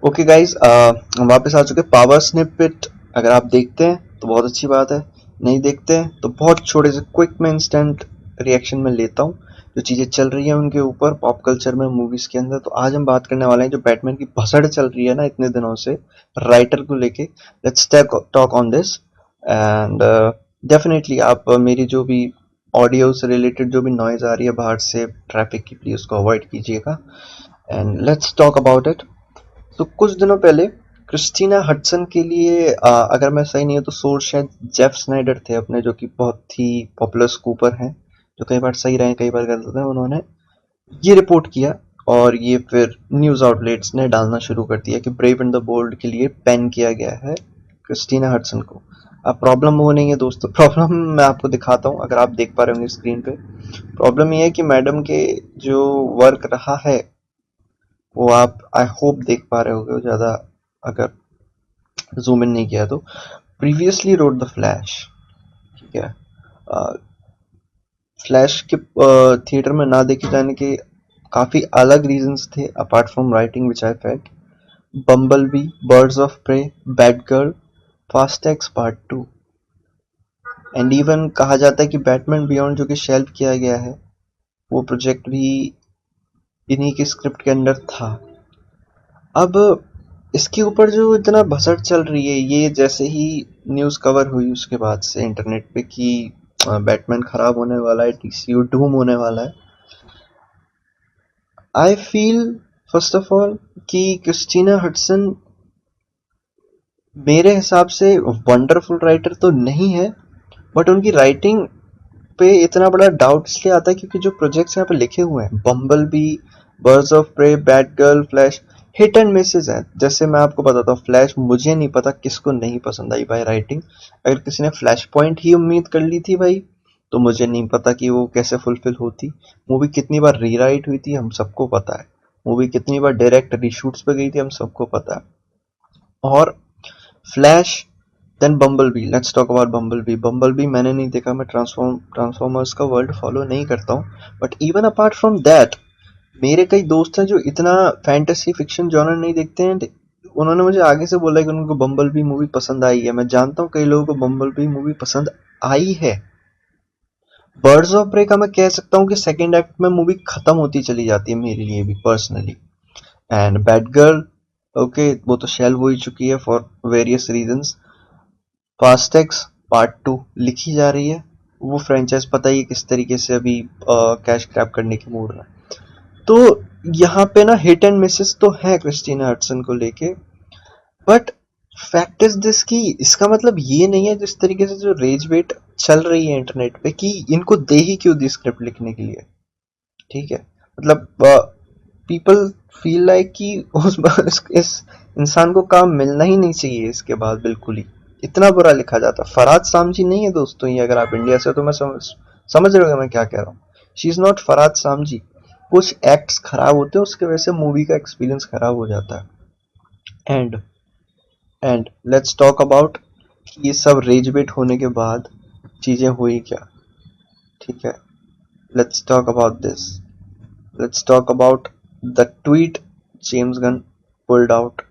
Okay guys, हम वापस आ चुके पावर स्निपेट। अगर आप देखते हैं तो बहुत अच्छी बात है, नहीं देखते हैं तो बहुत छोटे से क्विक में इंस्टेंट रिएक्शन में लेता हूँ जो चीज़ें चल रही हैं उनके ऊपर पॉप कल्चर में, मूवीज़ के अंदर। तो आज हम बात करने वाले हैं जो बैटमैन की भसड़ चल रही है ना इतने दिनों से राइटर को लेके। Let's talk on this and definitely आप मेरी जो भी ऑडियो से रिलेटेड जो भी नॉइज आ रही है बाहर से ट्रैफिक की, प्लीज़ उसको अवॉइड कीजिएगा and let's talk about it. तो कुछ दिनों पहले क्रिस्टीना हडसन के लिए अगर मैं सही नहीं हूँ तो सोर्स शायद जेफ स्नाइडर थे अपने, जो कि बहुत ही पॉपुलर स्कूपर हैं, जो कई बार सही रहे कई बार गलत होते हैं। उन्होंने ये रिपोर्ट किया और ये फिर न्यूज़ आउटलेट्स ने डालना शुरू कर दिया कि ब्रेव एंड द बोल्ड के लिए बैन किया गया है क्रिस्टीना हडसन को। अब प्रॉब्लम वो नहीं है दोस्तों, प्रॉब्लम मैं आपको दिखाता हूँ अगर आप देख पा रहे होंगे स्क्रीन पे। प्रॉब्लम ये है कि मैडम के जो वर्क रहा है वो आप आई होप देख पा रहे होगे ज़्यादा, अगर जूम इन नहीं किया तो। प्रीवियसली रोड द फ्लैश, ठीक है। फ्लैश के थिएटर में ना देखे जाने के काफ़ी अलग रीजंस थे apart from writing which I felt. Bumblebee, Birds of Prey, Bad Girl, Fast X part 2 and even कहा जाता है कि बैटमैन बियॉन्ड जो कि शेल्व किया गया है वो प्रोजेक्ट भी इन्हीं की स्क्रिप्ट के अंडर था। अब इसके ऊपर जो इतना भसड़ चल रही है, ये जैसे ही न्यूज़ कवर हुई उसके बाद से इंटरनेट पे कि बैटमैन खराब होने वाला है, टीसीयू डूम होने वाला है। I feel first of all कि क्रिस्टीना हडसन मेरे हिसाब से वंडरफुल राइटर तो नहीं है, बट उनकी राइटिंग पे इतना बड़ा डाउट इसलिए आता है क्योंकि जो प्रोजेक्ट्स यहाँ पे लिखे हुए हैं, Bumblebee, Birds of Prey, Batgirl, Flash, hit and misses है। जैसे मैं आपको बताता हूँ, फ्लैश मुझे नहीं पता किसको नहीं पसंद आई भाई राइटिंग। अगर किसी ने फ्लैश पॉइंट ही उम्मीद कर ली थी भाई, तो मुझे नहीं पता कि वो कैसे फुलफिल होती। मूवी कितनी बार रीराइट हुई थी हम सबको पता है, मूवी कितनी बार डायरेक्ट रीशूट्स पे गई थी हम सबको पता है। और Flash, then Bumblebee. Let's talk about Bumblebee. Bumblebee मैंने नहीं देखा, मैं ट्रांसफॉर्मर्स का वर्ल्ड फॉलो नहीं करता हूँ। But even apart from that, मेरे कई दोस्त हैं जो इतना फैंटेसी फिक्शन जॉनर नहीं देखते हैं, उन्होंने मुझे आगे से बोला कि उनको बम्बल बी मूवी पसंद आई है। मैं जानता हूँ कई लोगों को बम्बल बी मूवी पसंद आई है। बर्ड्स ऑफ प्रे का मैं कह सकता हूँ कि सेकेंड एक्ट में मूवी खत्म होती चली जाती है मेरे लिए भी personally. And bad girl, okay, वो तो शेल हो ही चुकी है फॉर वेरियस रीजंस। फास्टैक्स पार्ट 2 लिखी जा रही है, वो फ्रेंचाइज पता ही है किस तरीके से अभी कैश क्रैप करने की मूड में। तो यहाँ पे ना हिट एंड मिसेस तो है क्रिस्टीना हडसन को लेके, बट फैक्ट इज दिस कि इसका मतलब ये नहीं है जिस तरीके से जो रेज वेट चल रही है इंटरनेट पे कि इनको दे ही क्यों दी स्क्रिप्ट लिखने के लिए। ठीक है, मतलब पीपल फील लाइक कि इस इंसान को काम मिलना ही नहीं चाहिए इसके बाद, बिल्कुल ही इतना बुरा लिखा जाता। फरहाद सामजी नहीं है दोस्तों ये, अगर आप इंडिया से हो तो मैं समझ रहे हो मैं क्या कह रहा हूँ। She is not Farhad Samji. कुछ एक्ट्स खराब होते हैं उसके वजह से मूवी का एक्सपीरियंस खराब हो जाता है। एंड लेट्स टॉक अबाउट ये सब रेज बेट होने के बाद चीजें हुई क्या। ठीक है, let's talk about this. Let's talk about the tweet James Gunn pulled out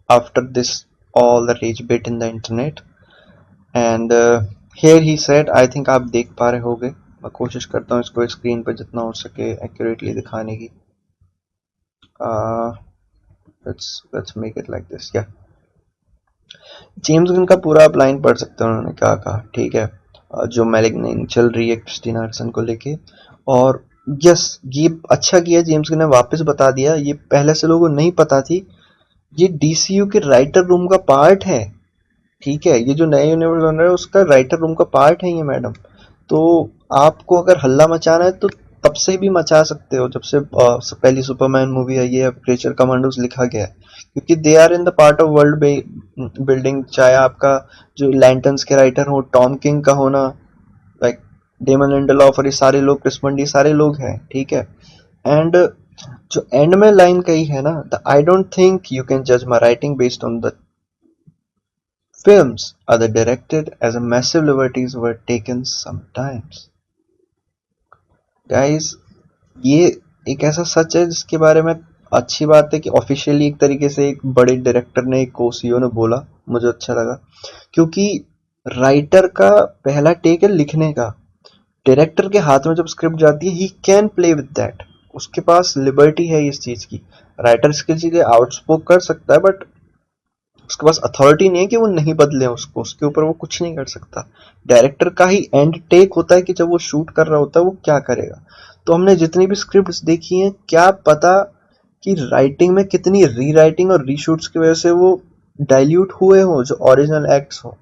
after this all the rage bit in the internet. And here he said, I think आप देख पा रहे होगे, मैं कोशिश करता हूँ इसको स्क्रीन पर जितना हो सके एक्यूरेटली दिखाने की। uh, let's make it like this, yeah. James Gunn का पूरा आप लाइन पढ़ सकते हो उन्होंने क्या कहा, ठीक है। जो मैलिग्नेंट चल रही है क्रिस्टीना हडसन को लेके, और यस, ये अच्छा किया जेम्स गन ने वापस बता दिया, ये पहले से लोगों को नहीं पता थी। ये डीसीयू के राइटर रूम का पार्ट है, ठीक है। ये जो नया यूनिवर्स बन रहा है उसका राइटर रूम का पार्ट है ये मैडम। तो आपको अगर हल्ला मचाना है तो तब से भी मचा सकते हो, जब से पहली सुपरमैन मूवी आई है, क्रिएचर कमांडोज लिखा गया है, क्योंकि they are in the part of world building. चाहे आपका जो लैंटन्स के राइटर हो टॉम किंग का होना, लाइक डेमन लिंडलॉफ, और ये सारे लोग, क्रिस मंडी, सारे लोग हैं, ठीक है। एंड जो एंड में लाइन कही है ना, the I don't think you can जज my writing based on the films are directed as a massive liberties were taken sometimes. Guys, ये एक ऐसा सच है जिसके बारे में अच्छी बात है कि ऑफिशियली एक तरीके से एक बड़े डायरेक्टर ने, एक को सीईओ ने बोला, मुझे अच्छा लगा, क्योंकि राइटर का पहला टेक है लिखने का। डायरेक्टर के हाथ में जब स्क्रिप्ट जाती है, he can play with that, उसके पास लिबर्टी है इस चीज की। राइटर इसके लिए आउटस्पोक कर सकता है, बट उसके पास अथॉरिटी नहीं है कि वो नहीं बदले उसको, उसके ऊपर वो कुछ नहीं कर सकता। डायरेक्टर का ही एंड टेक होता है कि जब वो शूट कर रहा होता है वो क्या करेगा। तो हमने जितनी भी स्क्रिप्ट्स देखी हैं, क्या पता कि राइटिंग में कितनी रीराइटिंग और रीशूट्स की वजह से वो डाइल्यूट हुए हो जो ओरिजिनल एक्ट्स हो।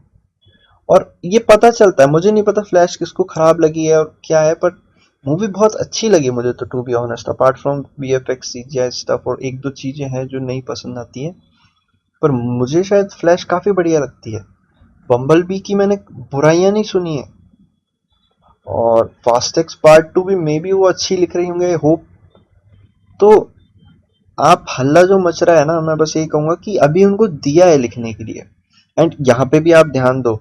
और ये पता चलता है, मुझे नहीं पता फ्लैश किसको खराब लगी है और क्या है, बट मूवी बहुत अच्छी लगी मुझे तो, to be honest, apart from VFX CGI stuff और एक दो चीजें हैं जो नहीं पसंद आती हैं, पर मुझे शायद फ्लैश काफी बढ़िया लगती है। बम्बल बी की मैंने बुराइयां नहीं सुनी है, और फास्ट एक्स पार्ट 2 भी मे बी वो अच्छी लिख रही होंगे, होप। तो आप हल्ला जो मच रहा है ना, मैं बस यही कहूंगा कि अभी उनको दिया है लिखने के लिए। एंड यहाँ पे भी आप ध्यान दो,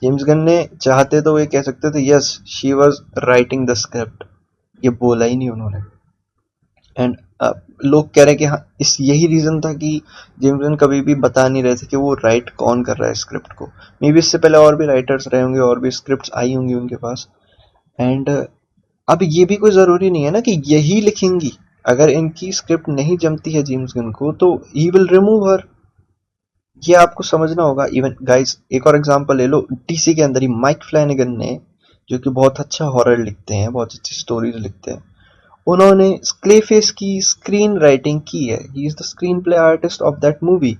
जेम्स गन ने चाहते तो ये कह सकते थे yes she was writing the script, ये बोला ही नहीं उन्होंने। एंड लोग कह रहे हैं कि हाँ, इस यही रीजन था कि जेम्स गन कभी भी बता नहीं रहे थे कि वो राइट कौन कर रहा है स्क्रिप्ट को। मे बी इससे पहले और भी राइटर्स रहे होंगे और भी स्क्रिप्ट्स आई होंगी उनके पास। एंड अब ये भी कोई जरूरी नहीं है ना कि यही लिखेंगी। अगर इनकी स्क्रिप्ट नहीं जमती है जेम्स गन को, तो ही विल रिमूव हर। ये आपको समझना होगा। इवन गाइस, एक और एग्जांपल ले लो, डीसी के अंदर ही माइक फ्लैनेगन ने, जो कि बहुत अच्छा हॉरर लिखते हैं, बहुत अच्छी स्टोरीज लिखते हैं, उन्होंने क्लेफेस की स्क्रीन राइटिंग की है। He is the screen play artist of that movie.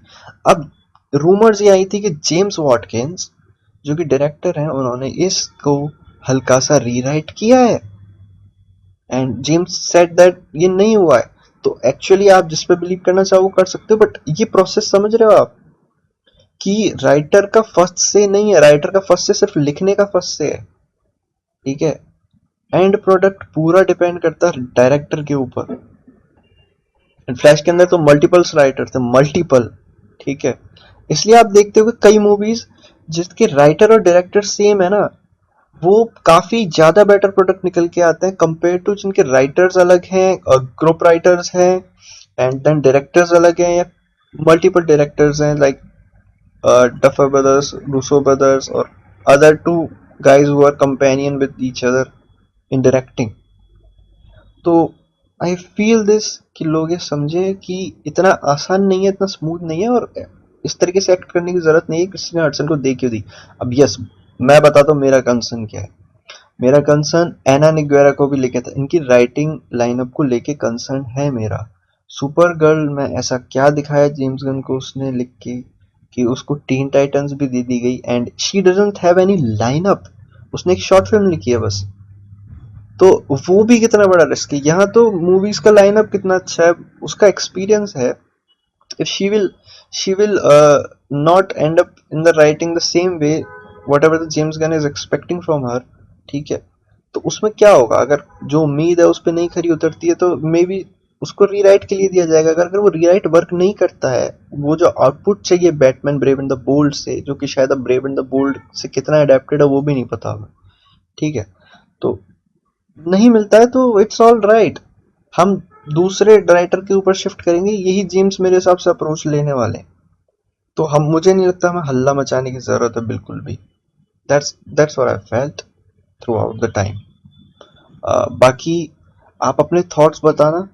अब रूमर्स ये आई थी कि जेम्स वॉटकिंस, जो कि डायरेक्टर हैं, उन्होंने इसको हल्का सा रीराइट किया है, एंड जेम्स सेड दैट ये नहीं हुआ है। तो एक्चुअली आप जिस पे बिलीव करना चाहो वो कर सकते हो, बट ये प्रोसेस समझ रहे हो आप कि राइटर का फर्स्ट से नहीं है, राइटर का फर्स्ट से सिर्फ लिखने का फर्स्ट से है, ठीक है। एंड प्रोडक्ट पूरा डिपेंड करता है डायरेक्टर के ऊपर। फ्लैश के अंदर तो मल्टीपल्स राइटर थे, मल्टीपल, ठीक है। इसलिए आप देखते हो कि कई मूवीज जिसके राइटर और डायरेक्टर सेम है ना, वो काफी ज्यादा बेटर प्रोडक्ट निकल के आते हैं कंपेयर टू जिनके राइटर्स अलग हैं और ग्रुप राइटर्स हैं, एंड देन डायरेक्टर्स अलग हैं, या मल्टीपल डायरेक्टर्स हैं, like duffer brothers, Russo brothers, और other two guys who are companion with each other in directing. तो आई फील दिस कि लोग ये समझे कि इतना आसान नहीं है, इतना स्मूथ नहीं है, और इस तरीके से एक्ट करने की जरूरत नहीं है। किसी ने हडसन को दे क्यों दी। अब यस, मैं बताता हूँ मेरा कंसर्न क्या है। मेरा कंसर्न एना निग्वेरा को भी लेके था, इनकी राइटिंग लाइनअप को लेके कंसर्न है मेरा। सुपर गर्ल में ऐसा क्या दिखाया जेम्स गन को उसने लिख के कि उसको टीन टाइटंस भी दे दी गई, and she doesn't have any lineup. उसने एक शॉर्ट फिल्म लिखी है बस। तो वो भी कितना बड़ा रिस्क है। यहाँ तो मूवीज का लाइनअप कितना अच्छा है, उसका एक्सपीरियंस है। If she will not and up in the writing the same way what ever the James Gunn is expecting from her, ठीक है, तो उसमें क्या होगा। अगर जो उम्मीद है उस पर नहीं खरी उतरती है, तो मे बी उसको रीराइट के लिए दिया जाएगा। अगर वो रीराइट वर्क नहीं करता है, वो जो आउटपुट चाहिए Batman brave and the bold से, जो कि शायद अब ब्रेव एंड द बोल्ड से कितना अडेप्टेड है वो भी नहीं पता हमें, ठीक है, तो नहीं मिलता है, तो इट्स ऑल राइट। हम दूसरे राइटर के ऊपर शिफ्ट करेंगे, यही जेम्स मेरे हिसाब से अप्रोच लेने वाले हैं। तो हम, मुझे नहीं लगता हमें हल्ला मचाने की जरूरत है बिल्कुल भी। That's what I felt through out the time. बाकी आप अपने थॉट्स बताना।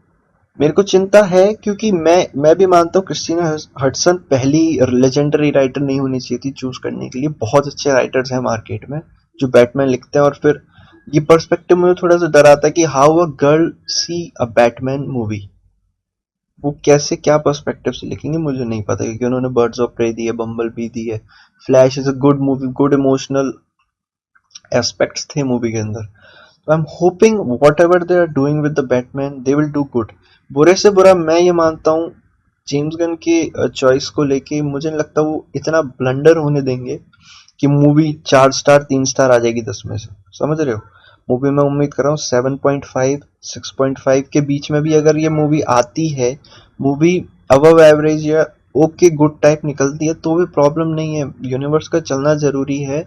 मेरे को चिंता है, क्योंकि मैं भी मानता हूँ क्रिस्टीना हडसन पहली लेजेंडरी राइटर नहीं होनी चाहिए थी चूज करने के लिए। बहुत अच्छे राइटर्स हैं मार्केट में जो बैटमैन लिखते हैं, और फिर ये पर्सपेक्टिव मुझे थोड़ा सा डराता है कि how a girl see a Batman movie, वो कैसे क्या पर्सपेक्टिव से लिखेंगे मुझे नहीं पता, क्योंकि उन्होंने बर्ड्स ऑफ प्रे दी है, बम्बल बी दी है, Flash is a good movie, good emotional aspects थे मूवी के अंदर। तो I am hoping whatever they are doing with the Batman they will do good. बुरे से बुरा मैं ये मानता हूँ, जेम्स गन के चॉइस को लेके मुझे नहीं लगता वो इतना ब्लंडर होने देंगे कि मूवी 4 स्टार 3 स्टार आ जाएगी 10 में से। समझ रहे हो। मूवी में उम्मीद कर रहा हूँ 7.5 6.5 के बीच में भी अगर ये मूवी आती है, मूवी अबव एवरेज या ओके गुड टाइप निकलती है, तो भी प्रॉब्लम नहीं है। यूनिवर्स का चलना जरूरी है।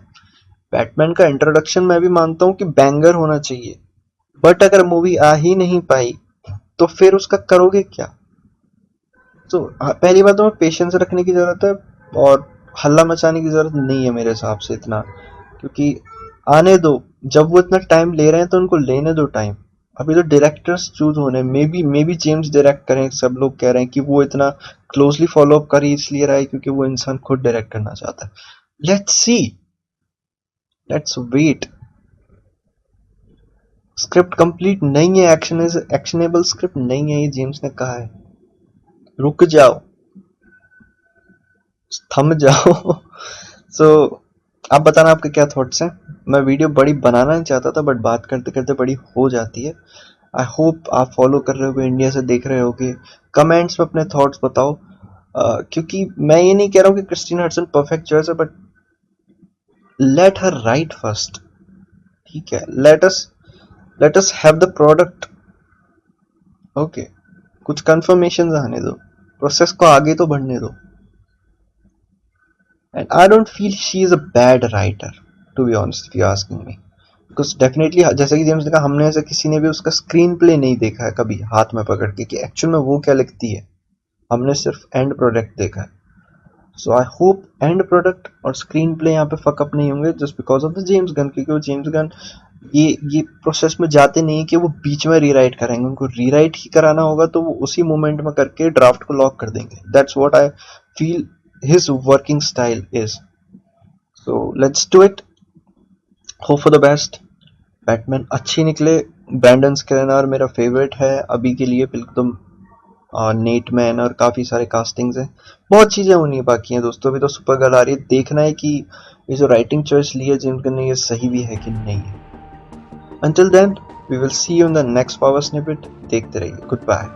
बैटमैन का इंट्रोडक्शन मैं भी मानता हूँ कि बैंगर होना चाहिए, बट अगर मूवी आ ही नहीं पाई तो फिर उसका करोगे क्या। तो पहली बात तो में पेशेंस रखने की ज़रूरत है और हल्ला मचाने की ज़रूरत नहीं है मेरे हिसाब से इतना, क्योंकि आने दो, जब वो इतना टाइम ले रहे हैं तो उनको लेने दो टाइम। अभी तो डायरेक्टर्स चूज होने, मे बी जेम्स डायरेक्ट करें, सब लोग कह रहे हैं कि वो इतना क्लोजली फॉलो अप कर ही इसलिए रहा है क्योंकि वो इंसान खुद डायरेक्ट करना चाहता है। Let's see, let's wait. Script complete नहीं है, एक्शनेबल स्क्रिप्ट नहीं है, ये जेम्स ने कहा है। रुक जाओ, थम जाओ। सो आप बताना आपके क्या थॉट्स हैं। मैं वीडियो बड़ी बनाना नहीं चाहता था बट बात करते करते बड़ी हो जाती है। आई होप आप फॉलो कर रहे होगे, इंडिया से देख रहे होगे। कमेंट्स में अपने थॉट्स बताओ, क्योंकि मैं ये नहीं कह रहा हूँ कि क्रिस्टीन हडसन परफेक्ट चॉइस है, but let her write first. ठीक है, let us have the product. Okay, कुछ कंफर्मेशन आने दो, प्रोसेस को आगे तो बढ़ने दो। And I don't feel she is a bad writer, to be honest if you asking me, because definitely जैसे कि जेम्स ने कहा, हमने ऐसे किसी ने भी उसका स्क्रीन प्ले नहीं देखा है कभी हाथ में पकड़ के कि एक्चुअल में वो क्या लिखती है। हमने सिर्फ एंड प्रोडक्ट देखा है। सो आई होप एंड प्रोडक्ट और स्क्रीन प्ले यहाँ पे फकअप नहीं होंगे just because of the James Gunn, क्योंकि वो जेम्स गन ये प्रोसेस में जाते नहीं कि वो बीच में रीराइट करेंगे। उनको रीराइट ही कराना होगा तो वो उसी मोमेंट में करके ड्राफ्ट को लॉक कर देंगे। That's what I feel his working style is. So let's do it, hope for the best. Batman अच्छी निकले। ब्रैंडन स्क्रेनर मेरा फेवरेट है अभी के लिए एकदम। नेट मैन और काफ़ी सारे कास्टिंग्स हैं, बहुत चीज़ें होनी बाकी हैं दोस्तों। अभी तो सुपर गर्ल आ रही है, देखना है कि ये जो राइटिंग चॉइस ली है जिनके, ये सही भी है कि नहीं है। Until then we will see you in the next power snippet. देखते रहिए, गुड बाय।